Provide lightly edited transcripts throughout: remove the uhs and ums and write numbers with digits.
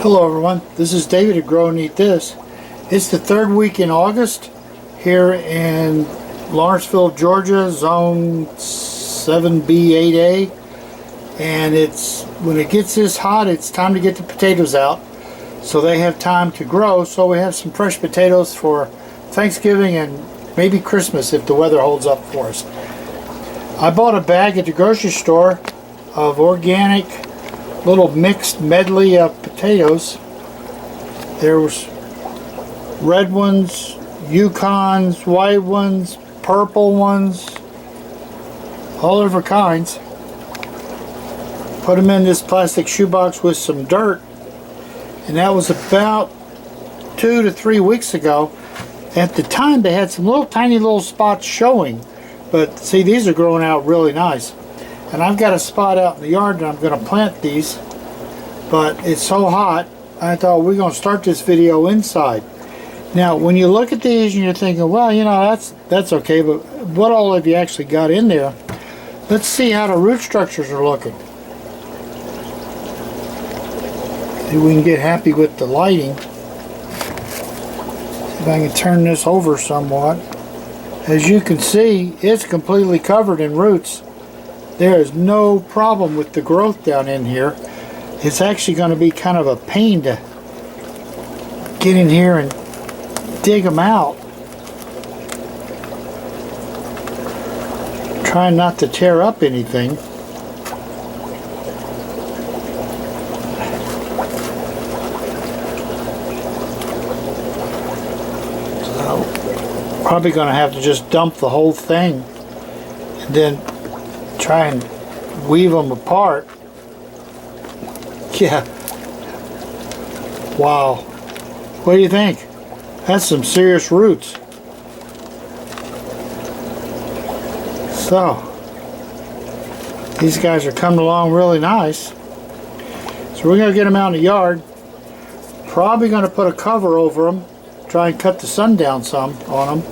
Hello everyone, this is David at Grow and Eat This. It's the third week in August here in Lawrenceville, Georgia, zone 7B8A, and when it gets this hot, it's time to get the potatoes out so they have time to grow. So we have some fresh potatoes for Thanksgiving and maybe Christmas if the weather holds up for us. I bought a bag at the grocery store of organic little mixed medley of potatoes. There was red ones, Yukons, white ones, purple ones, all different kinds. Put them in this plastic shoebox with some dirt, and that was about 2 to 3 weeks ago. At the time they had some tiny little spots showing, but see, these are growing out really nice. And I've got a spot out in the yard that I'm going to plant these, but it's so hot I thought we're going to start this video inside. Now when you look at these and you're thinking, well, you know, that's okay, but what all have you actually got in there? Let's see how the root structures are looking. See if we can get happy with the lighting. See if I can turn this over somewhat. As you can see, it's completely covered in roots. There is no problem with the growth down in here. It's actually going to be kind of a pain to get in here and dig them out. Trying not to tear up anything. So, probably going to have to just dump the whole thing and then try and weave them apart. Yeah. Wow. What do you think? That's some serious roots. So, these guys are coming along really nice. So we're going to get them out in the yard. Probably going to put a cover over them. Try and cut the sun down some on them.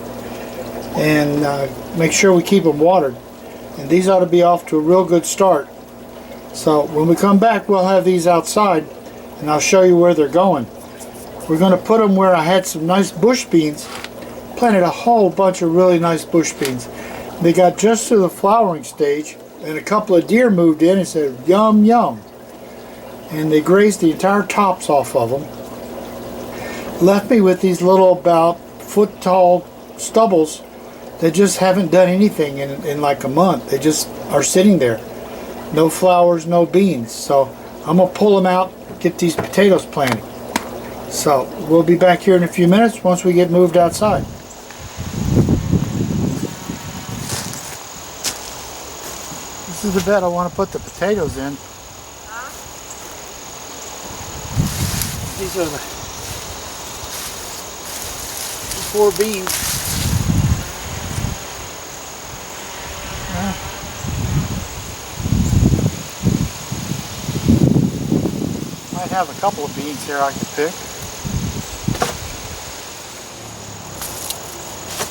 And make sure we keep them watered. And these ought to be off to a real good start. So when we come back, we'll have these outside and I'll show you where they're going. We're going to put them where I had some nice bush beans. Planted a whole bunch of really nice bush beans. They got just to the flowering stage and a couple of deer moved in and said yum yum. And they grazed the entire tops off of them. Left me with these little about foot tall stubbles that just haven't done anything in like a month. They just are sitting there. No flowers, no beans. So I'm going to pull them out, get these potatoes planted. So we'll be back here in a few minutes once we get moved outside. This is the bed I want to put the potatoes in. These are the 4 beans. I have a couple of beans here I could pick.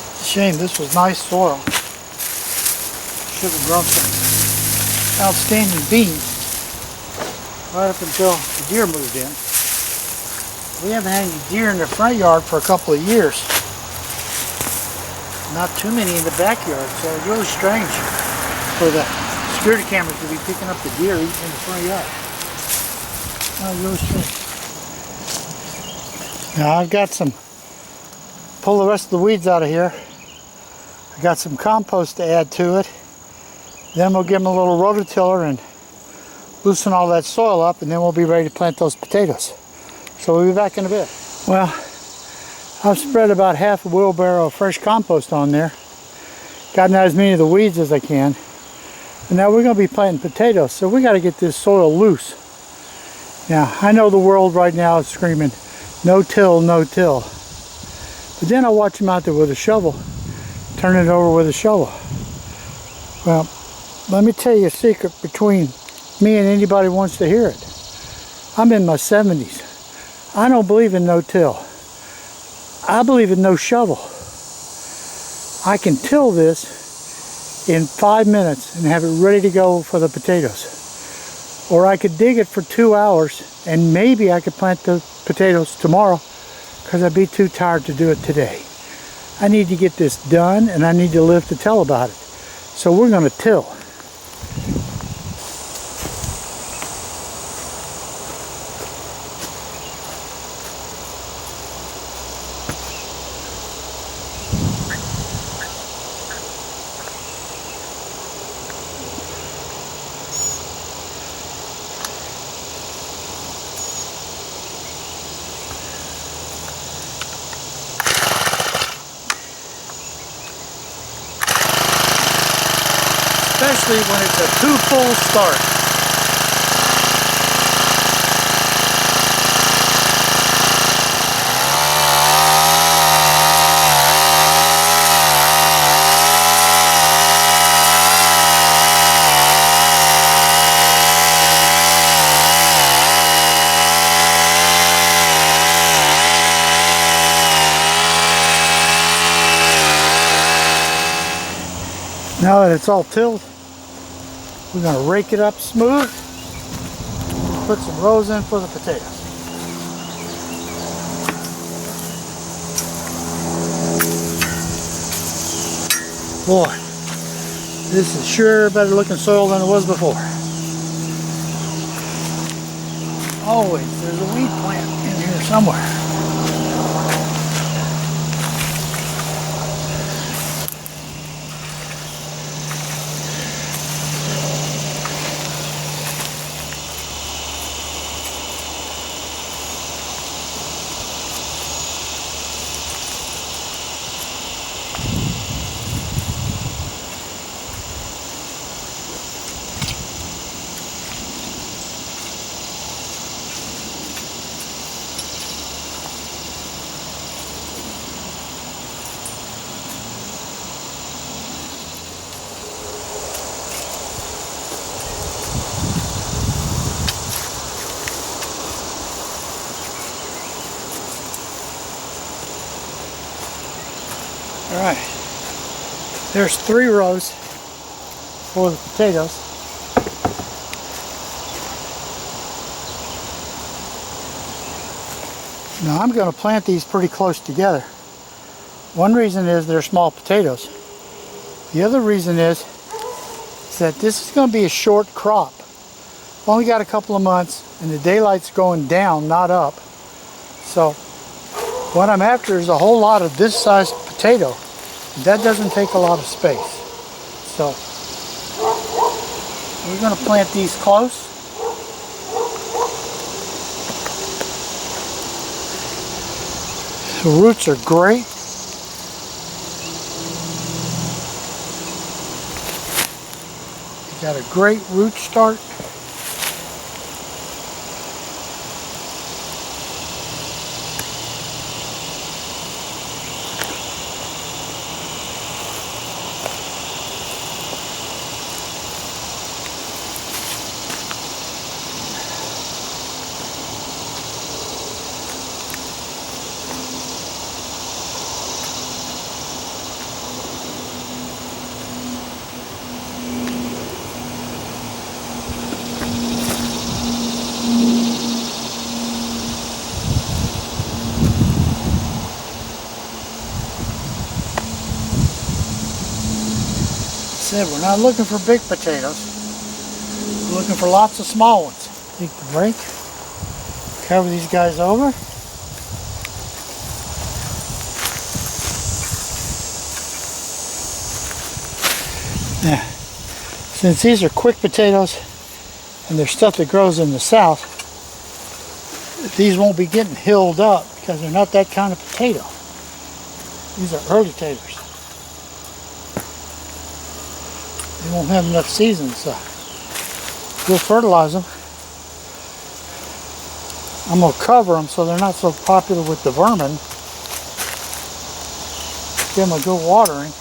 It's a shame, this was nice soil. Should have grown some outstanding beans right up until the deer moved in. We haven't had any deer in the front yard for a couple of years. Not too many in the backyard, so it's really strange for the security cameras to be picking up the deer in the front yard. Really strange. Now I've got pull the rest of the weeds out of here. I got some compost to add to it. Then we'll give them a little rototiller and loosen all that soil up, and then we'll be ready to plant those potatoes. So we'll be back in a bit. Well, I've spread about half a wheelbarrow of fresh compost on there. Gotten out as many of the weeds as I can. And now we're going to be planting potatoes, so we got to get this soil loose. Now, I know the world right now is screaming, no till, no till. But then I watch them out there with a shovel, turn it over with a shovel. Well, let me tell you a secret between me and anybody who wants to hear it. I'm in my 70s. I don't believe in no till. I believe in no shovel. I can till this in 5 minutes and have it ready to go for the potatoes. Or I could dig it for 2 hours and maybe I could plant the potatoes tomorrow because I'd be too tired to do it today. I need to get this done and I need to live to tell about it. So we're going to till. Especially when it's a 2 full start. Now that it's all tilled, we're going to rake it up smooth, put some rows in for the potatoes. Boy, this is sure better looking soil than it was before. Always, there's a weed plant in here somewhere. Alright, there's 3 rows for the potatoes. Now I'm going to plant these pretty close together. One reason is they're small potatoes. The other reason is that this is going to be a short crop. Only got a couple of months and the daylight's going down, not up. So what I'm after is a whole lot of this size potato. That doesn't take a lot of space. So we're going to plant these close. The roots are great. You got a great root start. Said we're not looking for big potatoes. We're looking for lots of small ones. Take the rake, cover these guys over. Now, since these are quick potatoes and they're stuff that grows in the south, these won't be getting hilled up because they're not that kind of potato. These are early taters. They won't have enough season, so we'll fertilize them. I'm going to cover them so they're not so popular with the vermin. Give them a good watering.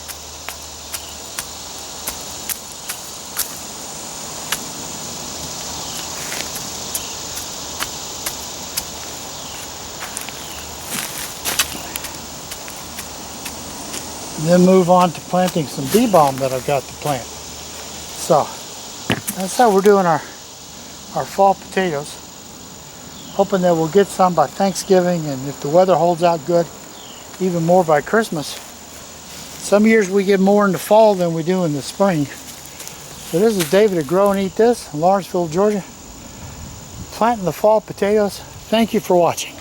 And then move on to planting some bee balm that I've got to plant. So that's how we're doing our our fall potatoes. Hoping that we'll get some by Thanksgiving, and if the weather holds out good, even more by Christmas. Some years we get more in the fall than we do in the spring. So this is David at Grow and Eat This in Lawrenceville, Georgia, planting the fall potatoes. Thank you for watching.